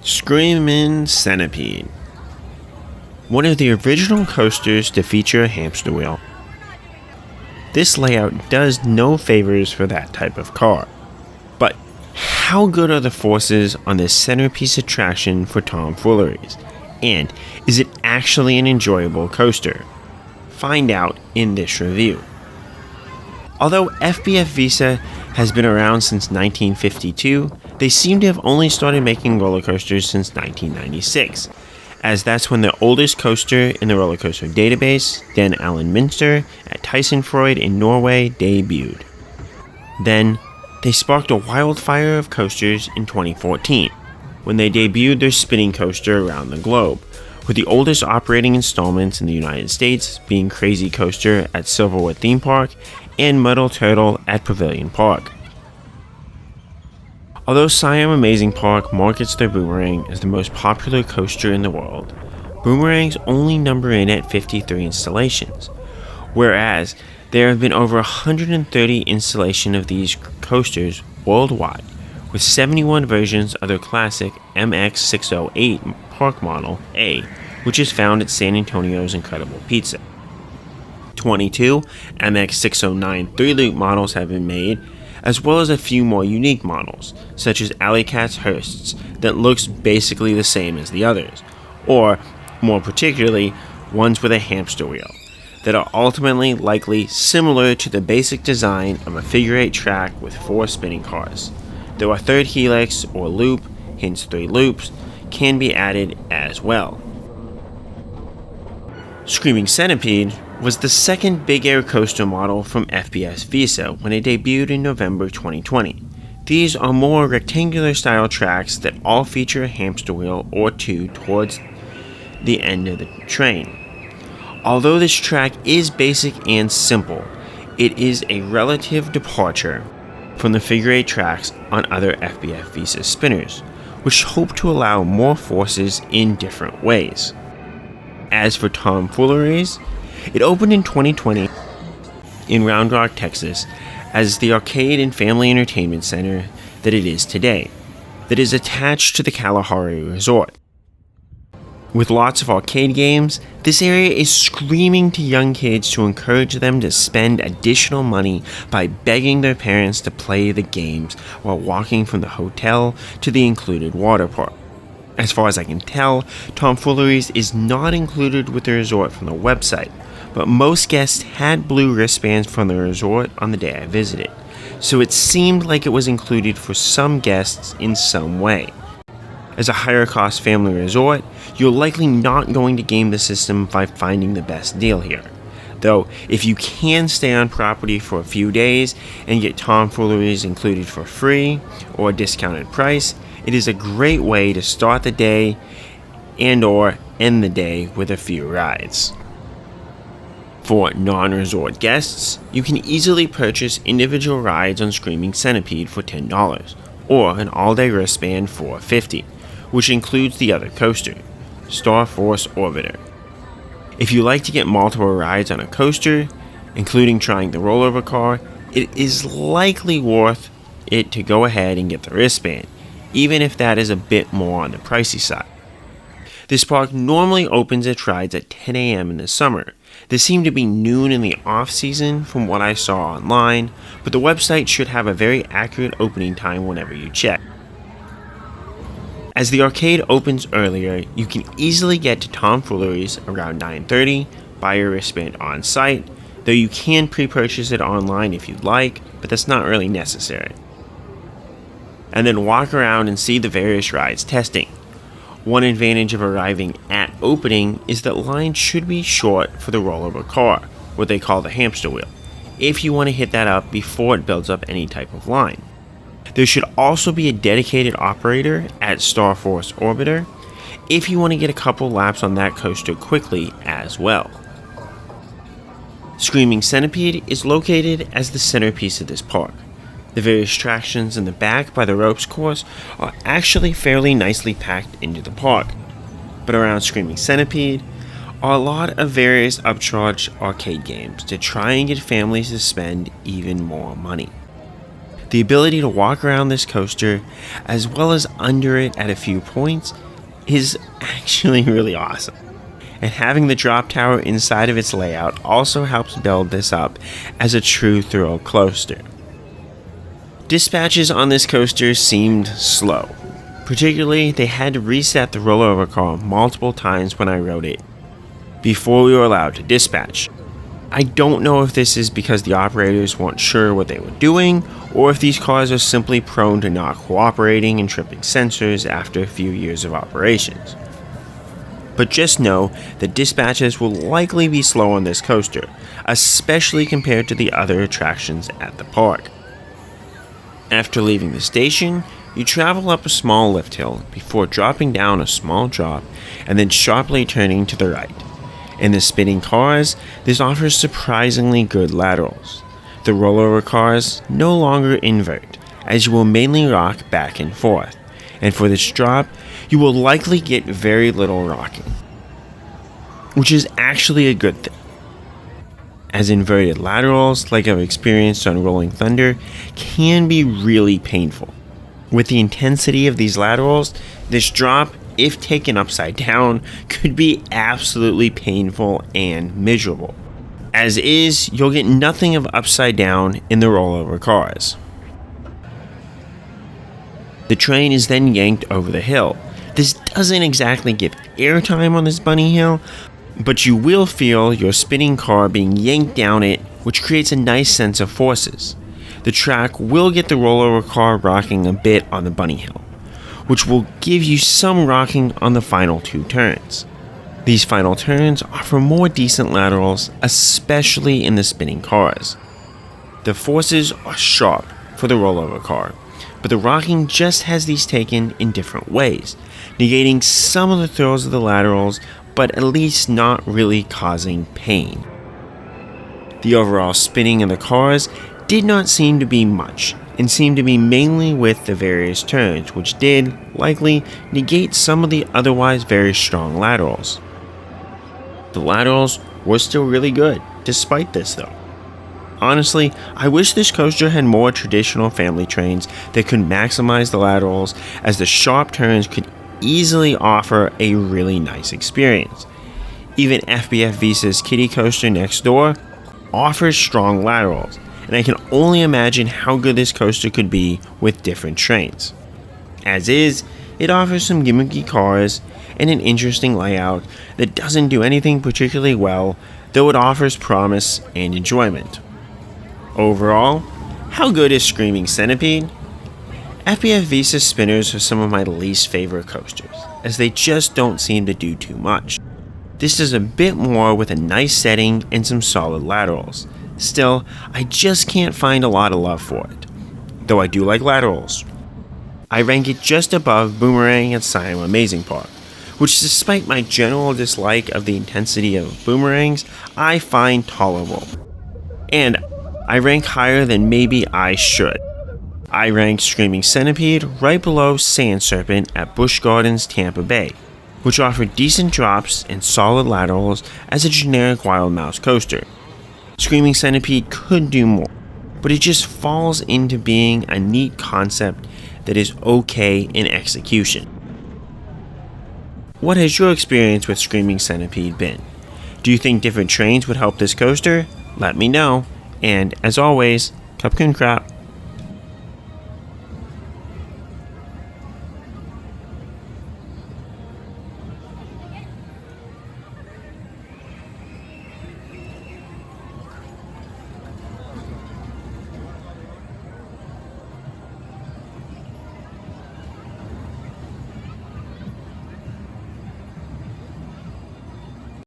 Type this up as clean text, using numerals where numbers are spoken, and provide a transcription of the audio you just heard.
Screamin Centipede. One of the original coasters to feature a hamster wheel. This layout does no favors for that type of car. But how good are the forces on this centerpiece attraction for tomfooleries? And is it actually an enjoyable coaster? Find out in this review. Although SBF Visa has been around since 1952, they seem to have only started making roller coasters since 1996, as that's when the oldest coaster in the roller coaster database, Den Allen Minster at Tysonfrøyd in Norway, debuted. Then, they sparked a wildfire of coasters in 2014, when they debuted their spinning coaster around the globe, with the oldest operating installments in the United States being Crazy Coaster at Silverwood Theme Park and Myrtle Turtle at Pavilion Park. Although Siam Amazing Park markets their Boomerang as the most popular coaster in the world, Boomerangs only number in at 53 installations, whereas there have been over 130 installations of these coasters worldwide, with 71 versions of their classic MX608 Park Model A, which is found at San Antonio's Incredible Pizza. 22 MX609 3-loop models have been made, as well as a few more unique models, such as Alley Cat's Hearsts that looks basically the same as the others, or, more particularly, ones with a hamster wheel, that are ultimately likely similar to the basic design of a figure-8 track with 4 spinning cars, though a third helix or loop, hence 3 loops, can be added as well. Screamin Centipede was the second big air coaster model from SBF Visa when it debuted in November 2020. These are more rectangular style tracks that all feature a hamster wheel or two towards the end of the train. Although this track is basic and simple, it is a relative departure from the figure-8 tracks on other SBF Visa spinners, which hope to allow more forces in different ways. As for tomfooleries, it opened in 2020 in Round Rock, Texas, as the arcade and family entertainment center that it is today, that is attached to the Kalahari Resort. With lots of arcade games, this area is screaming to young kids to encourage them to spend additional money by begging their parents to play the games while walking from the hotel to the included water park. As far as I can tell, tomfooleries is not included with the resort from the website, but most guests had blue wristbands from the resort on the day I visited, so it seemed like it was included for some guests in some way. As a higher cost family resort, you're likely not going to game the system by finding the best deal here. Though, if you can stay on property for a few days and get tomfooleries included for free or a discounted price, it is a great way to start the day and or end the day with a few rides. For non-resort guests, you can easily purchase individual rides on Screamin Centipede for $10, or an all-day wristband for $50, which includes the other coaster, Star Force Orbiter. If you like to get multiple rides on a coaster, including trying the rollover car, it is likely worth it to go ahead and get the wristband, even if that is a bit more on the pricey side. This park normally opens its rides at 10 a.m. in the summer. They seem to be noon in the off-season from what I saw online, but the website should have a very accurate opening time whenever you check. As the arcade opens earlier, you can easily get to tomfooleries around 9:30, buy your wristband on site, though you can pre-purchase it online if you'd like, but that's not really necessary. And then walk around and see the various rides testing. One advantage of arriving at opening is that lines should be short for the rollover car, what they call the hamster wheel, if you want to hit that up before it builds up any type of line. There should also be a dedicated operator at Star Force Orbiter if you want to get a couple laps on that coaster quickly as well. Screamin Centipede is located as the centerpiece of this park. The various attractions in the back by the ropes course are actually fairly nicely packed into the park, but around Screamin Centipede are a lot of various upcharged arcade games to try and get families to spend even more money. The ability to walk around this coaster, as well as under it at a few points, is actually really awesome. And having the drop tower inside of its layout also helps build this up as a true thrill coaster. Dispatches on this coaster seemed slow. Particularly, they had to reset the rollover car multiple times when I rode it before we were allowed to dispatch. I don't know if this is because the operators weren't sure what they were doing, or if these cars are simply prone to not cooperating and tripping sensors after a few years of operations. But just know that dispatches will likely be slow on this coaster, especially compared to the other attractions at the park. After leaving the station, you travel up a small lift hill before dropping down a small drop and then sharply turning to the right. In the spinning cars, this offers surprisingly good laterals. The rollover cars no longer invert, as you will mainly rock back and forth, and for this drop, you will likely get very little rocking, which is actually a good thing, as inverted laterals, like I've experienced on Rolling Thunder, can be really painful. With the intensity of these laterals, this drop, if taken upside down, could be absolutely painful and miserable. As is, you'll get nothing of upside down in the rollover cars. The train is then yanked over the hill. This doesn't exactly give airtime on this bunny hill, but you will feel your spinning car being yanked down it, which creates a nice sense of forces. The track will get the rollover car rocking a bit on the bunny hill, which will give you some rocking on the final two turns. These final turns offer more decent laterals, especially in the spinning cars. The forces are sharp for the rollover car, but the rocking just has these taken in different ways, negating some of the thrills of the laterals, but at least not really causing pain. The overall spinning of the cars did not seem to be much, and seemed to be mainly with the various turns, which did, likely, negate some of the otherwise very strong laterals. The laterals were still really good, despite this though. Honestly, I wish this coaster had more traditional family trains that could maximize the laterals, as the sharp turns could easily offer a really nice experience. Even SBF Visa's kiddie coaster next door offers strong laterals, and I can only imagine how good this coaster could be with different trains. As is, it offers some gimmicky cars and an interesting layout that doesn't do anything particularly well, though it offers promise and enjoyment. Overall, how good is Screamin Centipede? SBF Visa spinners are some of my least favorite coasters, as they just don't seem to do too much. This is a bit more with a nice setting and some solid laterals. Still, I just can't find a lot of love for it, though I do like laterals. I rank it just above Boomerang at Siam Amazing Park, which despite my general dislike of the intensity of boomerangs, I find tolerable. And I rank higher than maybe I should. I rank Screamin Centipede right below Sand Serpent at Busch Gardens, Tampa Bay, which offered decent drops and solid laterals as a generic Wild Mouse coaster. Screamin Centipede could do more, but it just falls into being a neat concept that is okay in execution. What has your experience with Screamin Centipede been? Do you think different trains would help this coaster? Let me know. And as always, Cupcake Crap.